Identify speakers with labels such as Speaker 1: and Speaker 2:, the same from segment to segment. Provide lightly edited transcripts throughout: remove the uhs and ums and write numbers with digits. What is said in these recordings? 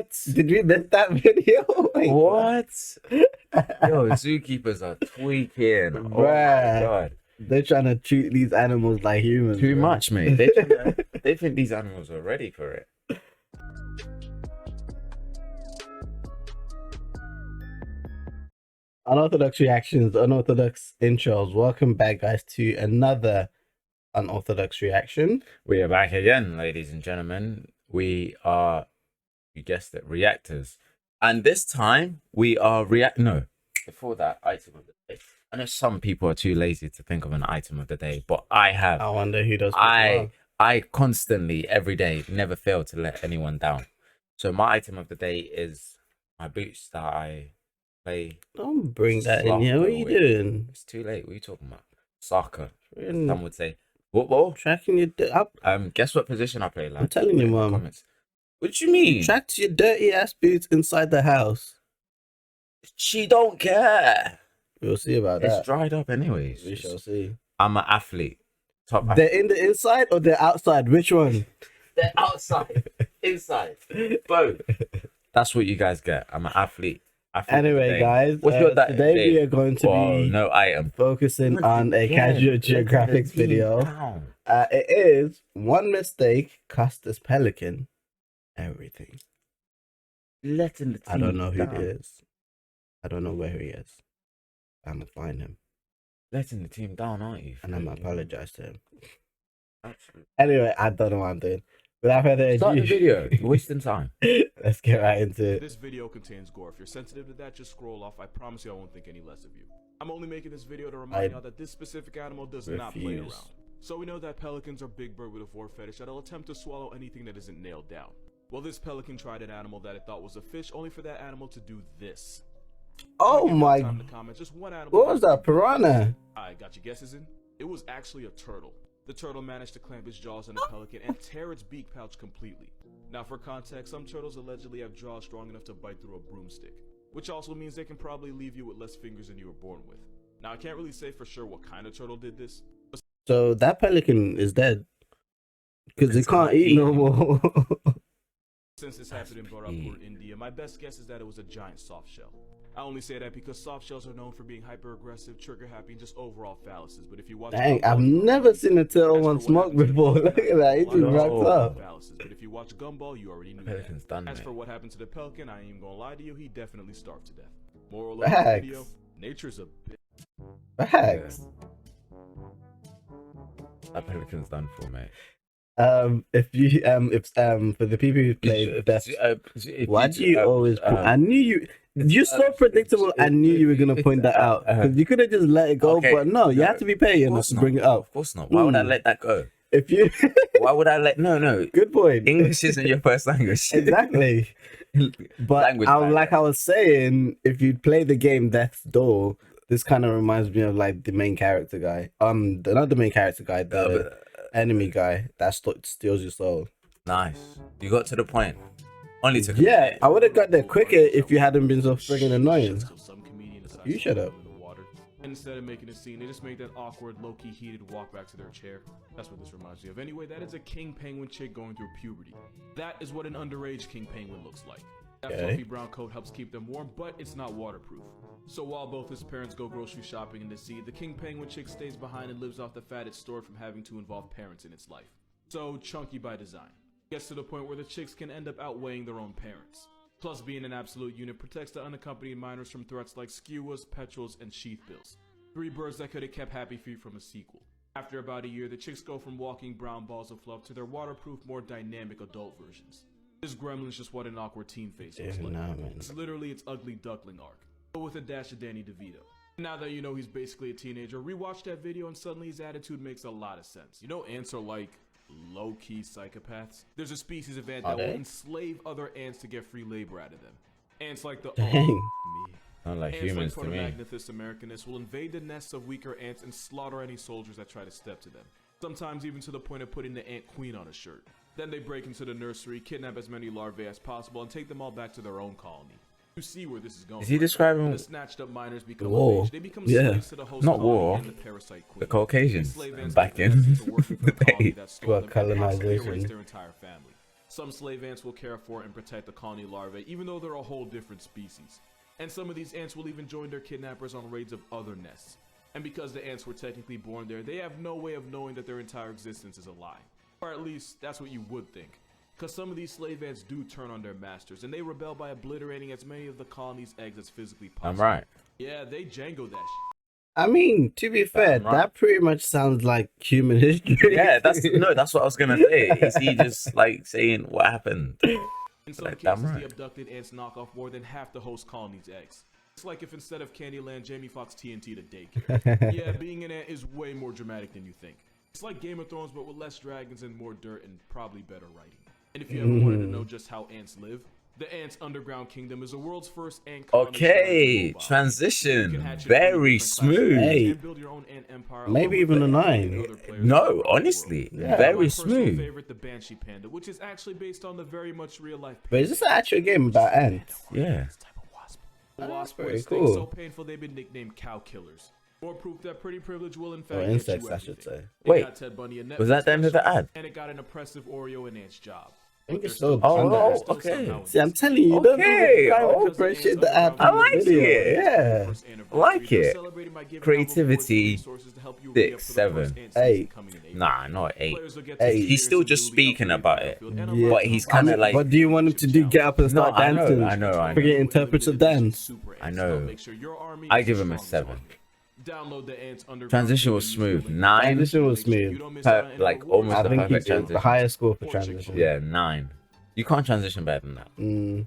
Speaker 1: What?
Speaker 2: Did we miss that video? Wait,
Speaker 1: What? Yo, zookeepers are tweaking. Oh my
Speaker 2: Bruh.
Speaker 1: god.
Speaker 2: They're trying to treat these animals like humans.
Speaker 1: Too
Speaker 2: bro.
Speaker 1: much, mate. They think these animals are ready for it.
Speaker 2: Unorthodox reactions, unorthodox intros. Welcome back, guys, to another unorthodox reaction.
Speaker 1: We are back again, ladies and gentlemen. We are, you guessed it, reactors. And this time we are before that, item of the day. I know some people are too lazy to think of an item of the day, but I have.
Speaker 2: I wonder who does.
Speaker 1: I constantly, every day, never fail to let anyone down. So my item of the day is my boots that I play.
Speaker 2: Don't bring that in here. What are you
Speaker 1: with.
Speaker 2: doing?
Speaker 1: It's too late. What are you talking about? Soccer.
Speaker 2: Really?
Speaker 1: Some would say football.
Speaker 2: Tracking your up.
Speaker 1: Guess what position I play, lad?
Speaker 2: I'm telling you,
Speaker 1: Put it in the
Speaker 2: Mum.
Speaker 1: comments. What do you mean?
Speaker 2: Tracked your dirty ass boots inside the house.
Speaker 1: She don't care.
Speaker 2: We'll see about
Speaker 1: It's
Speaker 2: that.
Speaker 1: dried up anyways.
Speaker 2: We shall see.
Speaker 1: I'm an athlete. Top athlete.
Speaker 2: They're in the inside or they're outside? Which one?
Speaker 1: They're outside. Inside. Both. That's what you guys get. I'm an athlete.
Speaker 2: Anyway, guys,
Speaker 1: What's your
Speaker 2: today we are going to be
Speaker 1: no item.
Speaker 2: focusing on a casual Geographic video. It is one mistake cost this Pelican everything.
Speaker 1: Letting the team
Speaker 2: I don't know who
Speaker 1: down.
Speaker 2: it is. I don't know where he is. I'm gonna find him
Speaker 1: Letting the team down, aren't you?
Speaker 2: and I'm gonna apologize to him.
Speaker 1: Absolutely.
Speaker 2: Anyway, I don't know what I'm doing. Without further
Speaker 1: Start the
Speaker 2: ado,
Speaker 1: video. You're wasting time.
Speaker 2: let's get right into it.
Speaker 3: This video contains gore. If you're sensitive to that, just scroll off. I promise you I won't think any less of you. I'm only making this video to remind y'all that this specific animal does not play
Speaker 2: refuse.
Speaker 3: around. So we know that pelicans are big bird with a vor fetish that'll attempt to swallow anything that isn't nailed down. Well, this pelican tried an animal that it thought was a fish, only for that animal to do this.
Speaker 2: Oh
Speaker 3: Give
Speaker 2: my!
Speaker 3: time to comment. Just one animal.
Speaker 2: What was that? Piranha?
Speaker 3: I got your guesses in? It was actually a turtle. The turtle managed to clamp its jaws on the pelican and tear its beak pouch completely. Now for context, some turtles allegedly have jaws strong enough to bite through a broomstick, which also means they can probably leave you with less fingers than you were born with. Now I can't really say for sure what kind of turtle did this.
Speaker 2: So that pelican is dead because it can't eat no more.
Speaker 3: Since this happened in Bharatpur, India, my best guess is that it was a giant soft shell. I only say that because soft shells are known for being hyper-aggressive, trigger-happy, and just overall phalluses. But if you watch,
Speaker 2: Dang, I've never seen a turtle on smoke before. Look at that, he just wrapped up.
Speaker 3: But if you watch Gumball, you already knew
Speaker 1: Pelican's
Speaker 3: that.
Speaker 1: done,
Speaker 3: As
Speaker 1: mate.
Speaker 3: for what happened to the pelican, I ain't even gonna lie to you, he definitely starved to death. Moral of the
Speaker 2: Facts.
Speaker 3: video: nature's a bitch.
Speaker 2: Facts.
Speaker 1: That pelican's done for, mate.
Speaker 2: If for the people who played best, why do you always? I knew you. You're so predictable. I knew you were gonna point that out because you could have just let it go.
Speaker 1: Okay,
Speaker 2: But no, you
Speaker 1: no,
Speaker 2: have to be paying enough to bring it up.
Speaker 1: Of course not. Why would I let that go?
Speaker 2: If you,
Speaker 1: Why would I let? No.
Speaker 2: good point.
Speaker 1: English isn't your first language.
Speaker 2: Exactly. But
Speaker 1: Language
Speaker 2: like
Speaker 1: barrier.
Speaker 2: I was saying, if you play the game Death's Door, this kind of reminds me of like the main character guy. Not the main character guy, the enemy guy that steals your soul.
Speaker 1: Nice. You got to the point. Only took.
Speaker 2: Yeah, I would have got there quicker if you hadn't been so friggin' annoying.
Speaker 3: So some comedian decides
Speaker 2: You
Speaker 3: to
Speaker 2: shut
Speaker 3: throw
Speaker 2: up.
Speaker 3: it in the water. And instead of making a scene, they just make that awkward, low-key heated walk back to their chair. That's what this reminds me of. Anyway, that is a king penguin chick going through puberty. That is what an underage king penguin looks like. That
Speaker 2: Okay.
Speaker 3: fluffy brown coat helps keep them warm, but it's not waterproof. So while both his parents go grocery shopping in the sea, the king penguin chick stays behind and lives off the fat it's stored from having to involve parents in its life. So chunky by design. Gets to the point where the chicks can end up outweighing their own parents. Plus, being an absolute unit protects the unaccompanied minors from threats like skuas, petrels, and sheathbills. 3 birds that could have kept Happy Feet from a sequel. After about a year, the chicks go from walking brown balls of fluff to their waterproof, more dynamic adult versions. This gremlin's just what an awkward teen face looks
Speaker 2: Damn,
Speaker 3: like.
Speaker 2: nah, man.
Speaker 3: It's literally its ugly duckling arc, but with a dash of Danny DeVito. Now that you know he's basically a teenager, rewatch that video and suddenly his attitude makes a lot of sense. You know ants are like low-key psychopaths? There's a species of ant
Speaker 2: Are
Speaker 3: that will
Speaker 2: they?
Speaker 3: enslave other ants to get free labor out of them. Ants like the
Speaker 2: Dang.
Speaker 3: me.
Speaker 1: Not like
Speaker 3: Ants
Speaker 1: humans
Speaker 3: like
Speaker 1: to me.
Speaker 3: Protomagnathus americanus will invade the nests of weaker ants and slaughter any soldiers that try to step to them. Sometimes even to the point of putting the ant queen on a shirt. Then they break into the nursery, kidnap as many larvae as possible, and take them all back to their own colony. You see where this is going.
Speaker 1: Is he
Speaker 3: right?
Speaker 1: describing
Speaker 3: The snatched up miners become
Speaker 2: War?
Speaker 3: of age. They become
Speaker 2: Yeah.
Speaker 3: slaves to the host
Speaker 1: Not
Speaker 3: colony
Speaker 1: war.
Speaker 3: and the parasite queen.
Speaker 1: the Caucasians
Speaker 3: These slave ants
Speaker 1: back
Speaker 3: take
Speaker 1: in
Speaker 3: the working for
Speaker 1: the
Speaker 3: a colony
Speaker 1: day?
Speaker 3: that stole
Speaker 2: Well,
Speaker 3: them and possibly
Speaker 2: colonization.
Speaker 3: erased their entire family. Some slave ants will care for and protect the colony larvae, even though they're a whole different species. And some of these ants will even join their kidnappers on raids of other nests. And because the ants were technically born there, they have no way of knowing that their entire existence is a lie. Or at least, that's what you would think. Because some of these slave ants do turn on their masters, and they rebel by obliterating as many of the colony's eggs as physically possible.
Speaker 1: I'm right.
Speaker 3: Yeah, they Django that shit.
Speaker 2: I mean, to be fair,
Speaker 1: Right.
Speaker 2: that pretty much sounds like human history.
Speaker 1: Yeah, that's what I was gonna say. Is he just like saying what happened?
Speaker 3: In some
Speaker 1: Like, damn
Speaker 3: cases,
Speaker 1: right.
Speaker 3: the abducted ants knock off more than half the host colony's eggs. It's like if instead of Candyland, Jamie Foxx TNT to daycare. Yeah, being an ant is way more dramatic than you think. It's like Game of Thrones, but with less dragons and more dirt and probably better writing. And if you ever wanted to know just how ants live, the ants' underground kingdom is the world's first ant colony.
Speaker 1: Okay, transition. Very smooth.
Speaker 2: Hey, maybe even a 9.
Speaker 1: No, honestly,
Speaker 2: Yeah.
Speaker 1: very
Speaker 3: My personal
Speaker 1: smooth.
Speaker 3: favorite, the Banshee Panda, which is actually based on the very much real life.
Speaker 2: But is this an actual game about ants?
Speaker 1: Yeah.
Speaker 3: The
Speaker 2: That's
Speaker 3: wasp
Speaker 2: pretty
Speaker 3: were stings
Speaker 2: cool.
Speaker 3: so painful they've been nicknamed cow killers. More proof that pretty privilege will in
Speaker 2: Or
Speaker 3: fact get
Speaker 2: insects,
Speaker 3: you
Speaker 2: I should
Speaker 3: everything.
Speaker 2: say.
Speaker 3: It
Speaker 1: Wait,
Speaker 3: got Ted Bundy a
Speaker 1: was that the end of the
Speaker 3: Netflix
Speaker 1: ad?
Speaker 3: and it got an oppressive Oreo and Ant's job.
Speaker 2: I think
Speaker 3: But
Speaker 2: it's
Speaker 3: they're
Speaker 2: still
Speaker 1: Oh,
Speaker 2: under
Speaker 3: they're
Speaker 2: it.
Speaker 3: still
Speaker 1: okay.
Speaker 3: somehow
Speaker 2: See, I'm telling you, you don't know
Speaker 1: Okay,
Speaker 2: the kind of
Speaker 1: oh.
Speaker 2: appreciate the ad
Speaker 1: I
Speaker 2: from the
Speaker 1: like
Speaker 2: video.
Speaker 1: it.
Speaker 2: Yeah.
Speaker 3: First anniversary,
Speaker 1: like
Speaker 3: they're
Speaker 1: it.
Speaker 3: celebrating by giving
Speaker 1: Creativity,
Speaker 3: out resources to help you re-up
Speaker 1: 6,
Speaker 3: for the
Speaker 1: 7,
Speaker 3: first Ant
Speaker 2: 8.
Speaker 3: season coming in April.
Speaker 1: Nah, not 8.
Speaker 3: Players will get to
Speaker 2: Hey.
Speaker 3: experience
Speaker 1: He's still
Speaker 3: some
Speaker 1: just
Speaker 3: newly
Speaker 1: speaking
Speaker 3: upgraded
Speaker 1: about it.
Speaker 3: battlefield and
Speaker 2: Yeah.
Speaker 3: unlock
Speaker 1: But he's
Speaker 3: some
Speaker 1: kinda
Speaker 3: awesome
Speaker 1: like-
Speaker 2: What do you want him to do? Get up and
Speaker 1: No,
Speaker 2: start
Speaker 1: I know,
Speaker 2: dancing?
Speaker 1: I know.
Speaker 2: Freaking interpretive dance.
Speaker 1: I know. I give him a 7.
Speaker 3: Download the Ants Underground
Speaker 1: Transition was
Speaker 3: Kingdom
Speaker 1: smooth.
Speaker 3: using
Speaker 1: 9.
Speaker 2: Transition was smooth.
Speaker 1: Like, almost
Speaker 2: I
Speaker 1: the
Speaker 2: think
Speaker 1: perfect
Speaker 2: he's the
Speaker 1: transition.
Speaker 2: highest score for transition.
Speaker 1: Yeah, 9. You can't transition better than that.
Speaker 2: Mm.
Speaker 3: This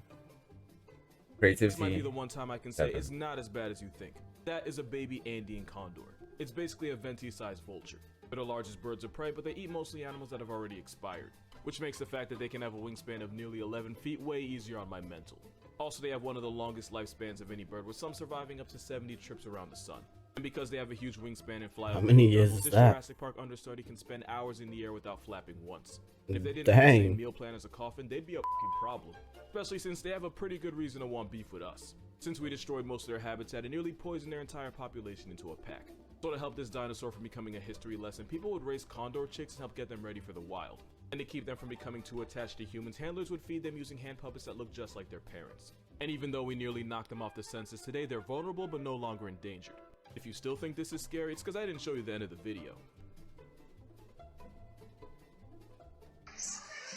Speaker 3: might be
Speaker 1: Creativity.
Speaker 3: the one time I can say
Speaker 1: 7.
Speaker 3: it's not as bad as you think. That is a baby Andean condor. It's basically a venti-sized vulture. They're the largest birds of prey, but they eat mostly animals that have already expired, which makes the fact that they can have a wingspan of nearly 11 feet way easier on my mental. Also, they have one of the longest lifespans of any bird, with some surviving up to 70 trips around the sun. And because they have a huge wingspan and fly
Speaker 2: How
Speaker 3: over
Speaker 2: many
Speaker 3: the
Speaker 2: years
Speaker 3: jungle,
Speaker 2: is
Speaker 3: this
Speaker 2: that?
Speaker 3: Jurassic Park understudy can spend hours in the air without flapping once. And if they didn't have the
Speaker 2: Dang.
Speaker 3: same meal plan as a coffin, they'd be a fucking problem. Especially since they have a pretty good reason to want beef with us, since we destroyed most of their habitat and nearly poisoned their entire population into a pack. So to help this dinosaur from becoming a history lesson, people would raise condor chicks and help get them ready for the wild. And to keep them from becoming too attached to humans, handlers would feed them using hand puppets that look just like their parents. And even though we nearly knocked them off the census today, they're vulnerable but no longer endangered. If you still think this is scary, it's because I didn't show you the end of the video.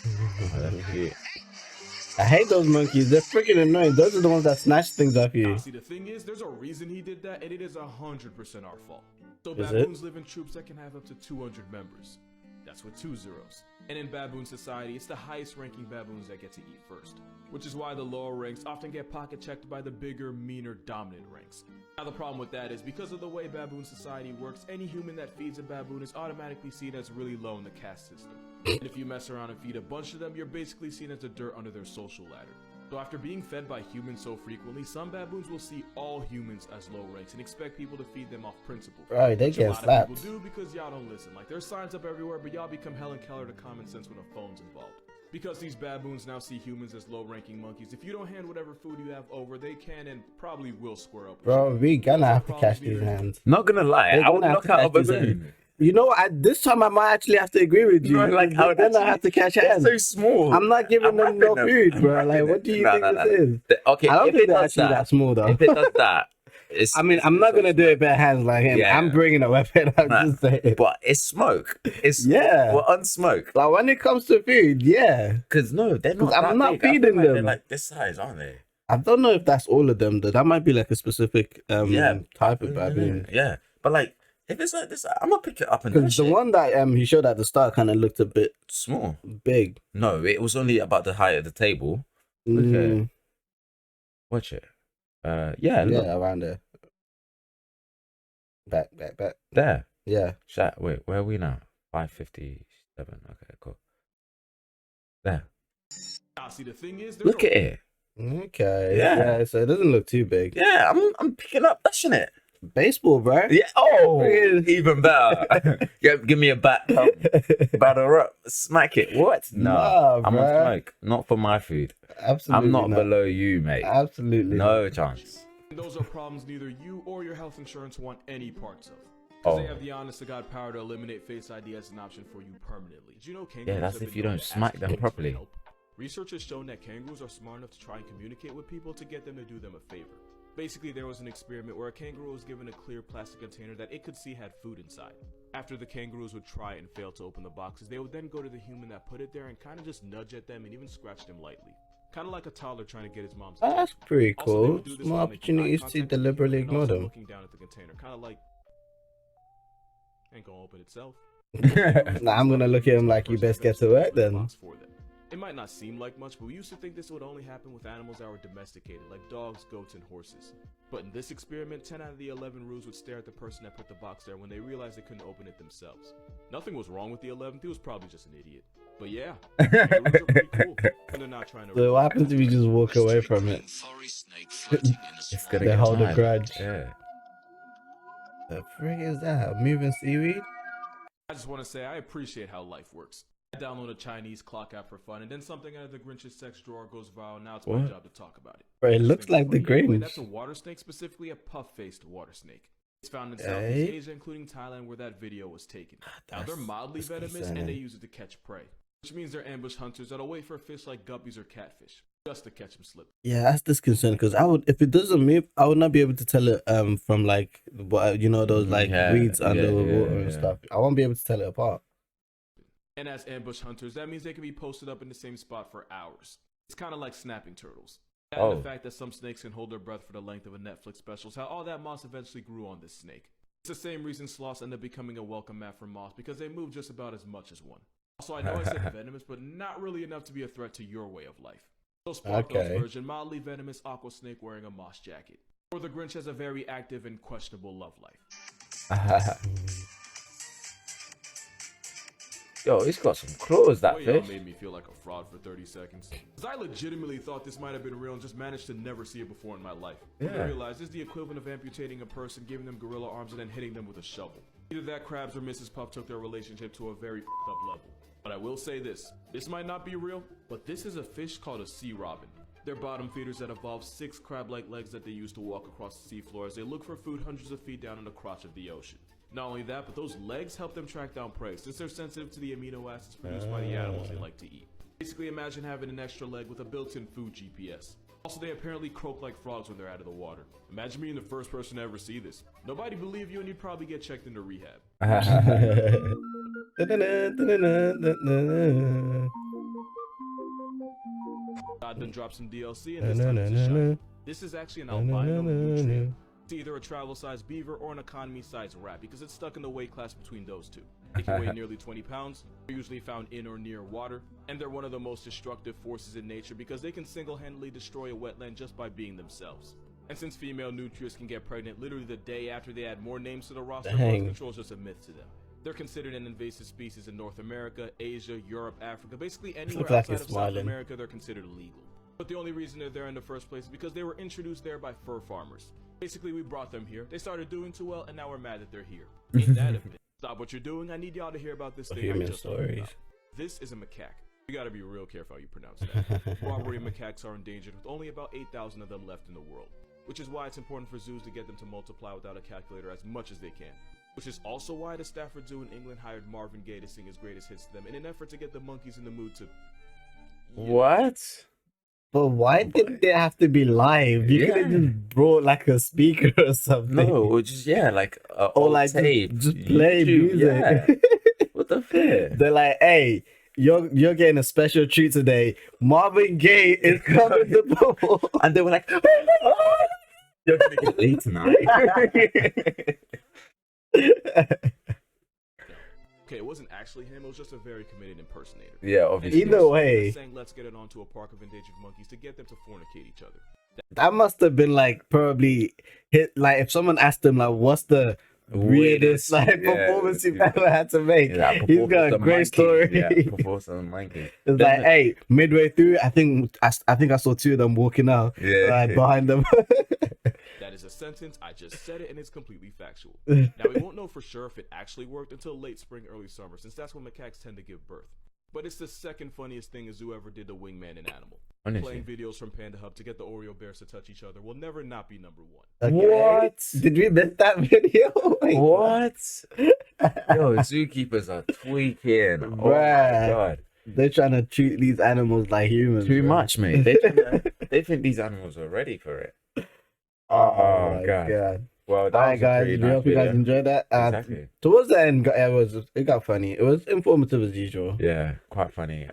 Speaker 1: Oh, that's cute.
Speaker 2: I hate those monkeys. They're freaking annoying. Those are the ones that snatch things off you.
Speaker 3: See, the thing is, there's a reason he did that, and it is 100% our fault. So
Speaker 2: Is it?
Speaker 3: baboons live in troops that can have up to 200 members. That's with 2 zeros. And in baboon society, it's the highest ranking baboons that get to eat first, which is why the lower ranks often get pocket checked by the bigger, meaner, dominant ranks. Now the problem with that is because of the way baboon society works, any human that feeds a baboon is automatically seen as really low in the caste system. And if you mess around and feed a bunch of them, you're basically seen as the dirt under their social ladder. So after being fed by humans so frequently, some baboons will see all humans as low ranks and expect people to feed them off principle.
Speaker 2: Right, they
Speaker 3: Which a
Speaker 2: get
Speaker 3: lot of
Speaker 2: slapped.
Speaker 3: people do because y'all don't listen. Like, there's signs up everywhere, but y'all become Helen Keller to common sense when a phone's involved. Because these baboons now see humans as low-ranking monkeys, if you don't hand whatever food you have over, they can and probably will square up with
Speaker 2: Bro,
Speaker 3: you.
Speaker 2: we gonna
Speaker 3: Those are
Speaker 2: have to catch
Speaker 3: problems
Speaker 2: these
Speaker 3: neither-
Speaker 2: hands.
Speaker 1: Not gonna lie,
Speaker 2: They're
Speaker 1: I would
Speaker 2: gonna have
Speaker 1: knock
Speaker 2: to
Speaker 1: out a
Speaker 2: catch these
Speaker 1: baboon.
Speaker 2: hands. You know, this time I might actually have to agree with you.
Speaker 1: Bro, like, I would
Speaker 2: They're gonna
Speaker 1: actually-
Speaker 2: have to catch
Speaker 1: They're
Speaker 2: hands.
Speaker 1: so small.
Speaker 2: I'm not giving them
Speaker 1: wrapping
Speaker 2: no food,
Speaker 1: I'm
Speaker 2: bro.
Speaker 1: wrapping
Speaker 2: Like,
Speaker 1: them.
Speaker 2: what do you
Speaker 1: No,
Speaker 2: think
Speaker 1: no,
Speaker 2: this
Speaker 1: no.
Speaker 2: is?
Speaker 1: Okay,
Speaker 2: I don't
Speaker 1: if
Speaker 2: think
Speaker 1: it
Speaker 2: they're
Speaker 1: does
Speaker 2: actually that
Speaker 1: that,
Speaker 2: small, though.
Speaker 1: if it does that, it's.
Speaker 2: I mean, I'm not gonna do it bare hands like him.
Speaker 1: Yeah.
Speaker 2: I'm bringing a weapon. I'm
Speaker 1: Nah,
Speaker 2: just saying.
Speaker 1: But it's smoke. It's
Speaker 2: Yeah.
Speaker 1: Well, unsmoke.
Speaker 2: Like when it comes to food, yeah.
Speaker 1: Because no, they're not.
Speaker 2: 'Cause I'm
Speaker 1: that
Speaker 2: not
Speaker 1: big. I feel
Speaker 2: feeding
Speaker 1: like They're
Speaker 2: them.
Speaker 1: like this size, aren't they?
Speaker 2: I don't know if that's all of them though. That might be like a specific type of baboon.
Speaker 1: Yeah, but like if it's like this, I'm gonna pick it up and
Speaker 2: Because the
Speaker 1: touch it.
Speaker 2: one that he showed at the start kind of looked a bit
Speaker 1: Small.
Speaker 2: big.
Speaker 1: No, it was only about the height of the table.
Speaker 2: Mm,
Speaker 1: Watch it. Yeah, look
Speaker 2: yeah, around there. Back.
Speaker 1: there.
Speaker 2: Yeah.
Speaker 1: Chat. Wait, where are we now? 5:57. Okay, cool. There.
Speaker 3: Ah, see, the thing is,
Speaker 1: Look at it.
Speaker 2: Okay.
Speaker 1: Yeah.
Speaker 2: Yeah. So it doesn't look too big.
Speaker 1: Yeah, I'm picking up. That's it.
Speaker 2: Baseball, bro.
Speaker 1: Yeah. Oh,
Speaker 2: Friggin-
Speaker 1: even better. Give me a bat. Batter up. Smack it. What? No.
Speaker 2: Nah,
Speaker 1: I'm on
Speaker 2: bruh.
Speaker 1: smoke. Not for my food.
Speaker 2: Absolutely.
Speaker 1: I'm not below you, mate.
Speaker 2: Absolutely.
Speaker 1: No chance.
Speaker 3: And those are problems neither you or your health insurance want any parts of. Because they have the honest to God power to eliminate Face ID as an option for you permanently. Did you know kangaroos
Speaker 1: Yeah, that's
Speaker 3: have
Speaker 1: if
Speaker 3: been
Speaker 1: you
Speaker 3: known
Speaker 1: don't
Speaker 3: to
Speaker 1: smack
Speaker 3: ask
Speaker 1: them
Speaker 3: humans for
Speaker 1: properly.
Speaker 3: help? Research has shown that kangaroos are smart enough to try and communicate with people to get them to do them a favor. Basically, there was an experiment where a kangaroo was given a clear plastic container that it could see had food inside. After the kangaroos would try and fail to open the boxes, they would then go to the human that put it there and kind of just nudge at them and even scratch them lightly. Kind of like a toddler trying to get his mom's attention.
Speaker 2: That's pretty
Speaker 3: Also, they
Speaker 2: cool.
Speaker 3: would do this
Speaker 2: More
Speaker 3: while making eye
Speaker 2: opportunities to
Speaker 3: contact with
Speaker 2: deliberately
Speaker 3: people and
Speaker 2: ignore
Speaker 3: also
Speaker 2: them.
Speaker 3: looking down at the container, kind of like, ain't gonna open itself.
Speaker 2: Nah, I'm gonna look at him like, you best get to work then.
Speaker 3: It might not seem like much, but we used to think this would only happen with animals that were domesticated, like dogs, goats, and horses. But in this experiment, 10 out of the 11 roos would stare at the person that put the box there when they realized they couldn't open it themselves. Nothing was wrong with the 11th, he was probably just an idiot. But yeah, kangaroos are pretty cool, and they're not trying to...
Speaker 2: So what happens if you just walk away from it?
Speaker 1: It's gonna
Speaker 2: They
Speaker 1: get
Speaker 2: hold a
Speaker 1: mad.
Speaker 2: grudge.
Speaker 1: Yeah.
Speaker 2: The frick is that? A moving seaweed?
Speaker 3: I just want to say I appreciate how life works. I download a Chinese clock app for fun, and then something out of the Grinch's sex drawer goes viral. Now it's my
Speaker 1: What?
Speaker 3: job to talk about it.
Speaker 2: Bro, it
Speaker 3: This
Speaker 2: looks
Speaker 3: thing's
Speaker 2: like the
Speaker 3: funny. Anyway,
Speaker 2: Grinch.
Speaker 3: that's a water snake, specifically a puff-faced water snake. It's found in
Speaker 2: Hey.
Speaker 3: Southeast Asia, including Thailand, where that video was taken. Now they're
Speaker 2: That's
Speaker 3: mildly venomous, and
Speaker 2: concerning.
Speaker 3: they use it to catch prey, which means they're ambush hunters that'll wait for fish like guppies or catfish just to catch them slipping.
Speaker 2: Yeah, that's disconcerting because I would, if it doesn't move, I would not be able to tell it from like what you know, those like
Speaker 1: Yeah,
Speaker 2: weeds under the
Speaker 1: yeah,
Speaker 2: water and
Speaker 1: yeah.
Speaker 2: stuff. I won't be able to tell it apart.
Speaker 3: And as ambush hunters, that means they can be posted up in the same spot for hours. It's kind of like snapping turtles. And
Speaker 1: Oh.
Speaker 3: the fact that some snakes can hold their breath for the length of a Netflix special is how all that moss eventually grew on this snake. It's the same reason sloths end up becoming a welcome mat for moss, because they move just about as much as one. Also, I know I said venomous, but not really enough to be a threat to your way of life. So Sparkle's
Speaker 2: Okay.
Speaker 3: version, mildly venomous aqua snake wearing a moss jacket. Or the Grinch has a very active and questionable love life.
Speaker 1: Yo, he's got some claws, that
Speaker 3: Boy, y'all
Speaker 1: fish.
Speaker 3: made me feel like a fraud for 30 seconds. Cause I legitimately thought this might have been real and just managed to never see it before in my life. But I
Speaker 1: Yeah.
Speaker 3: realized it's the equivalent of amputating a person, giving them gorilla arms, and then hitting them with a shovel. Either that, Krabs or Mrs. Puff took their relationship to a very f***ed up level. But I will say this might not be real, but this is a fish called a sea robin. They're bottom feeders that evolved 6 crab-like legs that they use to walk across the seafloor as they look for food hundreds of feet down in the crotch of the ocean. Not only that, but those legs help them track down prey, since they're sensitive to the amino acids produced by the animals they like to eat. Basically, imagine having an extra leg with a built-in food GPS. Also, they apparently croak like frogs when they're out of the water. Imagine being the first person to ever see this. Nobody believe you and you'd probably get checked into rehab. God then dropped some DLC and this time it's a shot. This is actually an albino nutrient. It's either a travel-sized beaver or an economy-sized rat because it's stuck in the weight class between those two. They can weigh nearly 20 pounds, they're usually found in or near water, and they're one of the most destructive forces in nature because they can single-handedly destroy a wetland just by being themselves. And since female nutrients can get pregnant literally the day after they add more names to the roster, birth
Speaker 2: Dang.
Speaker 3: control is just a myth to them. They're considered an invasive species in North America, Asia, Europe, Africa, basically anywhere
Speaker 2: Looks like
Speaker 3: outside
Speaker 2: it's
Speaker 3: of South
Speaker 2: smiling.
Speaker 3: America they're considered illegal. But the only reason they're there in the first place is because they were introduced there by fur farmers. Basically, we brought them here, they started doing too well, and now we're mad that they're here. Ain't that a bit? Stop what you're doing, I need y'all to hear about this thing I
Speaker 2: Human
Speaker 3: just learned
Speaker 2: stories.
Speaker 3: about. This is a macaque. You gotta be real careful how you pronounce that. Barbary macaques are endangered with only about 8,000 of them left in the world, which is why it's important for zoos to get them to multiply without a calculator as much as they can. Which is also why the Stafford Zoo in England hired Marvin Gaye to sing his greatest hits to them in an effort to get the monkeys in the mood to...
Speaker 1: What?
Speaker 2: But why did they have to be live? You could have
Speaker 1: Yeah.
Speaker 2: just brought like a speaker or something.
Speaker 1: No, or just like
Speaker 2: Or like
Speaker 1: tape.
Speaker 2: just play
Speaker 1: YouTube,
Speaker 2: music.
Speaker 1: Yeah. What the fuck?
Speaker 2: They're like, hey, you're getting a special treat today. Marvin Gaye is coming to perform.
Speaker 1: And they were like, you're gonna get laid tonight.
Speaker 3: Okay, it wasn't actually him, it was just a very committed impersonator.
Speaker 1: Yeah, obviously.
Speaker 2: Either way.
Speaker 3: Saying let's get it onto a park of endangered monkeys to get them to fornicate each other.
Speaker 2: That must have been like probably hit like if someone asked him like what's the weirdest like
Speaker 1: yeah,
Speaker 2: performance you've
Speaker 1: yeah.
Speaker 2: ever had to make.
Speaker 1: Yeah,
Speaker 2: He's got a great story.
Speaker 1: Yeah, performance on monkey.
Speaker 2: It's like, hey, midway through, I think I saw 2 of them walking out,
Speaker 1: Yeah.
Speaker 2: like behind them.
Speaker 3: That is a sentence, I just said it, and it's completely factual. Now, we won't know for sure if it actually worked until late spring, early summer, since that's when macaques tend to give birth. But it's the second funniest thing a zoo ever did to wingman an animal.
Speaker 1: Honestly.
Speaker 3: Playing videos from Panda Hub to get the Oreo bears to touch each other will never not be number one.
Speaker 2: Okay.
Speaker 1: What?
Speaker 2: Did we miss that video? Wait,
Speaker 1: What? Yo, zookeepers are tweaking. Oh my
Speaker 2: Bruh.
Speaker 1: god.
Speaker 2: They're trying to treat these animals like humans.
Speaker 1: Too
Speaker 2: bro.
Speaker 1: much, mate. They think these animals are ready for it.
Speaker 2: Oh,
Speaker 1: Oh
Speaker 2: my
Speaker 1: god. Well, that
Speaker 2: Alright,
Speaker 1: was a
Speaker 2: guys.
Speaker 1: pretty
Speaker 2: We
Speaker 1: nice
Speaker 2: hope you guys
Speaker 1: video.
Speaker 2: enjoyed that.
Speaker 1: Exactly.
Speaker 2: Towards the end, it got funny. It was informative as usual.
Speaker 1: Yeah, quite funny.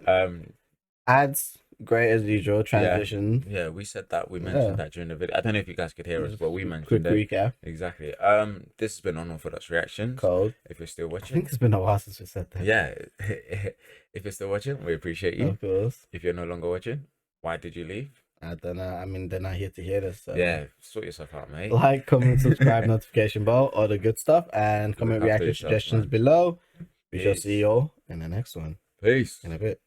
Speaker 2: Ads, great as usual. Transition.
Speaker 1: Yeah, we said that. We mentioned
Speaker 2: Yeah.
Speaker 1: that during the video. I don't know if you guys could hear us,
Speaker 2: Just
Speaker 1: but we
Speaker 2: quick
Speaker 1: mentioned it.
Speaker 2: recap.
Speaker 1: Exactly. This has been Unorthodox Reactions.
Speaker 2: Code.
Speaker 1: If you're still
Speaker 2: I think
Speaker 1: watching,
Speaker 2: it's been a while since we said that.
Speaker 1: yeah. If you're still watching, we appreciate you.
Speaker 2: Of course.
Speaker 1: If you're no longer watching, why did you leave?
Speaker 2: I don't know. I mean, they're not here to hear this. So.
Speaker 1: Yeah, sort yourself out, mate.
Speaker 2: Like, comment, subscribe, notification bell, all the good stuff, and comment
Speaker 1: Look after
Speaker 2: reaction
Speaker 1: yourself,
Speaker 2: suggestions
Speaker 1: man.
Speaker 2: below. We shall
Speaker 1: Peace.
Speaker 2: see you all in the next one
Speaker 1: Peace.
Speaker 2: in a bit.